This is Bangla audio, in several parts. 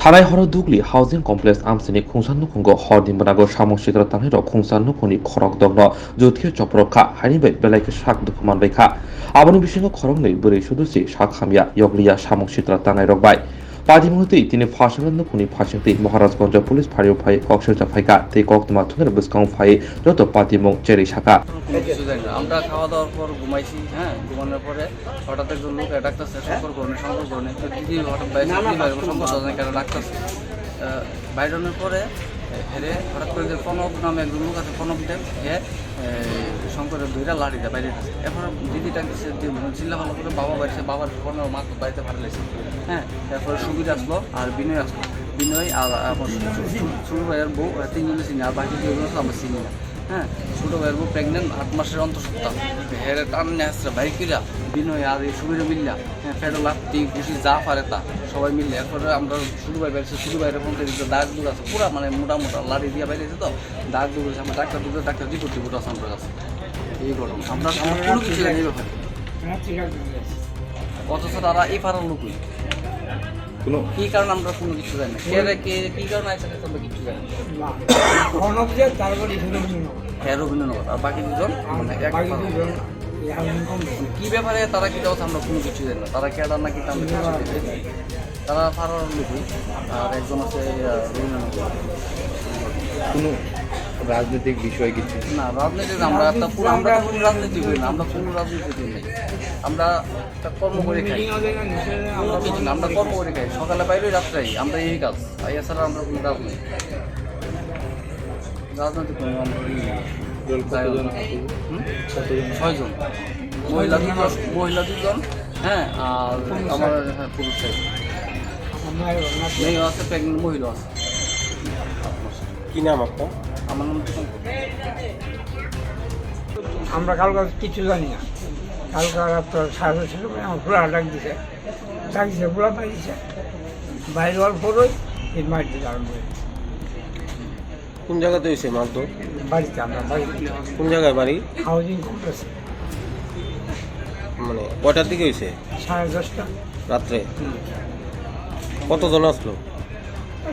थानाय हर दुगली हाउसिंग कमप्लेक्स आमसिनी खुंसान नुखुंगो हरदिन बनागो सामसिद्रा तानहिर खुंसान नुखुनि खरक दग्न जुथि चप्रखा हानिबाय बेलाइके साक दुखुमान बैखा आबनि बिसिंगो खरंनै बोरै सुदुसि साखामिया यगलिया सामसिद्रा तानाय रगबाय पादिमुहति तिनि फासंगन नुखुनि फासिंति महाराजगंज पुलिस फारियो फाइ कक्सेलजा फाइका ते कक्तमा थुनेर बिस्काउ फाइ যত পাতিমুখ চেরি শাখা আমরা খাওয়া দাওয়ার পর ঘুমাইছি, হ্যাঁ, ঘুমানোর পরে হঠাৎ একজন লোক ডাক্তারছে শঙ্কর করণে দিদি হঠাৎ বাইরে ডাক্তারছে বাইরের পরে হেরে হঠাৎ করে যে প্রণব নামে একজন লোক আছে, প্রণব দেব হে শঙ্করের দুইটা লাড়ি দেয় বাইরে আছে। এরপর দিদিটা চিল্লা ভালো করে বাবা বাড়িছে, বাবার প্রণব মা বাড়িতে ভাড়া লাগছে, হ্যাঁ। তারপরে সুবির আসলো আর বিনয় আসলো, বিনয় আর আমার ছোটো ভাইয়ের বউ তিনজনে চিনি, আর বাকি দুজন আমরা চিনি না, হ্যাঁ। ছোটো ভাইয়ের বউ প্রেগনেন্ট 8 মাসের অন্তঃসত্ত্বা, হেরে টানে আসছে ভাই কিরা বিনয় আর এই সুবিরে মিললা, হ্যাঁ, ফেরো লাফটি ঘুষি যা পারে তা সবাই মিললে। এরপরে আমরা ছোটো ভাই বেড়েছে, ছোটো ভাইয়ের ফোন করে দাগ দুগ আছে পুরা, মানে মোটা মোটা লাড়ি দিয়ে বেরিয়েছে তো দাগ দুগ আছে। আমরা ডাক্তার দুটো ডাক্তার রিপোর্ট আছে আমার কাছে। এই ঘটনা আমরা কোনো কিছু জানি ব্যাপারে, অথচ তারা এই পাড়ার লোকই কোনো কি কারণ আমরা কোনো কিছু জানি না, কে কি কারণ আছে আমরা কিছু জানি না। হ্যাঁ, রবীন্দ্রনগর আর বাকি দুজন কি ব্যাপারে তারা কি দেওয়া আমরা কোনো কিছু জানি না। তারা কেডার নাকি তারা পাড়ার লোকই, আর একজন আছে রবীন্দ্রনগর। কোনো রাজনৈতিক বিষয় কিছু না, রাজনীতি আমরা আমরা কোনো রাজনীতি করি না, আমরা কোনো রাজনীতি করি নাই। আমরা একটা কর্ম করে খাই, কোনো কিছু না, আমরা কর্ম করে খাই, সকালে বাইরে রাত্রেই আমরা এই কাজ, এছাড়া আমরা কোনো রাজনীতি কোনো আমরা 6 জন, মহিলা 2 জন, হ্যাঁ, আর আমার পুরুষ মেয়েও আছে, প্রেগনেন্ট মহিলা আছে। কি নাম আপনার? আমার নাম আমরা কালকে কিছু জানি না। কালকে রাত্র 6:30 সময় আমার ফুলা ডাক দিছে ফুলা পাইছে বাইরে হওয়ার পরই এই মাছ দিতে আরম্ভ হয়েছে। কোন জায়গাতে হয়েছে মারধর? বাড়িতে, আমরা বাড়িতে। কোন জায়গায় বাড়ি? Housing complex. মানে কয়টার দিকে হয়েছে? 10:30 রাত্রে। কতজন আসলো?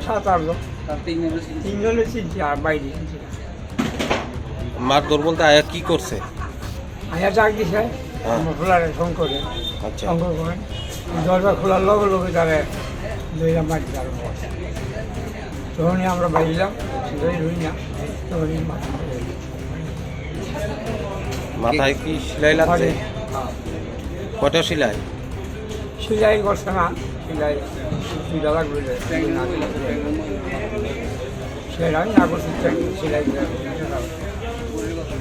7-8 জন, 3জনে চিনছি আর বাইরে চিনছি। মারধর বলতে আয়া কি করছে? আয়া ডাক দিছে আমার ফুলারে শঙ্করে, আচ্ছা, শঙ্কর করেন দরজা খোলার লগে লগে তারা দুইটা মাছ দিতে আরম্ভ করছে। তখনই আমরা বাইলাম, রুই না, তখনই মাছ মাথায় কি সেলাই লাগছে? কয়টা সেলাই? সেলাই করছে না, সেলাই সুবিধা লাগবে, সেলাই না করছে সেলাই।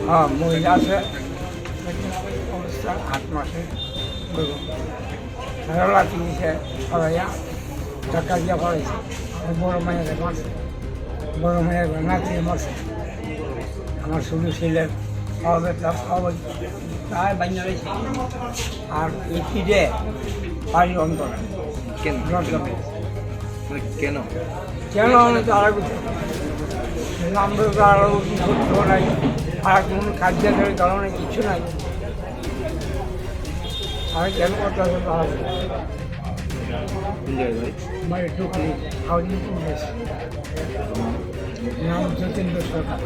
হ্যাঁ, মহিলা আছে অবস্থা 8 মাসে, লাঠি দিয়েছে সবাইয়া, টাকা দিয়া পড়াইছে। বড় মায়ের মারছে, বড় মায়ের নাতি মারছে। আমার শুধু ছেলের খাওয়াবে প্রায় বানিয়ে রয়েছে। আর এই ফিরে বাড়ির অন্তরে কেন কেন আমি তো আরো কিছু আমরা তো আরো কিছু নাই, আর কোনো কার্যের কারণে কিছু নাই। আর কেন করতে হবে বাড়ি ঢুকলি হাউজিং কমপ্লেক্স, নাম যতীন্দ্র সরকার।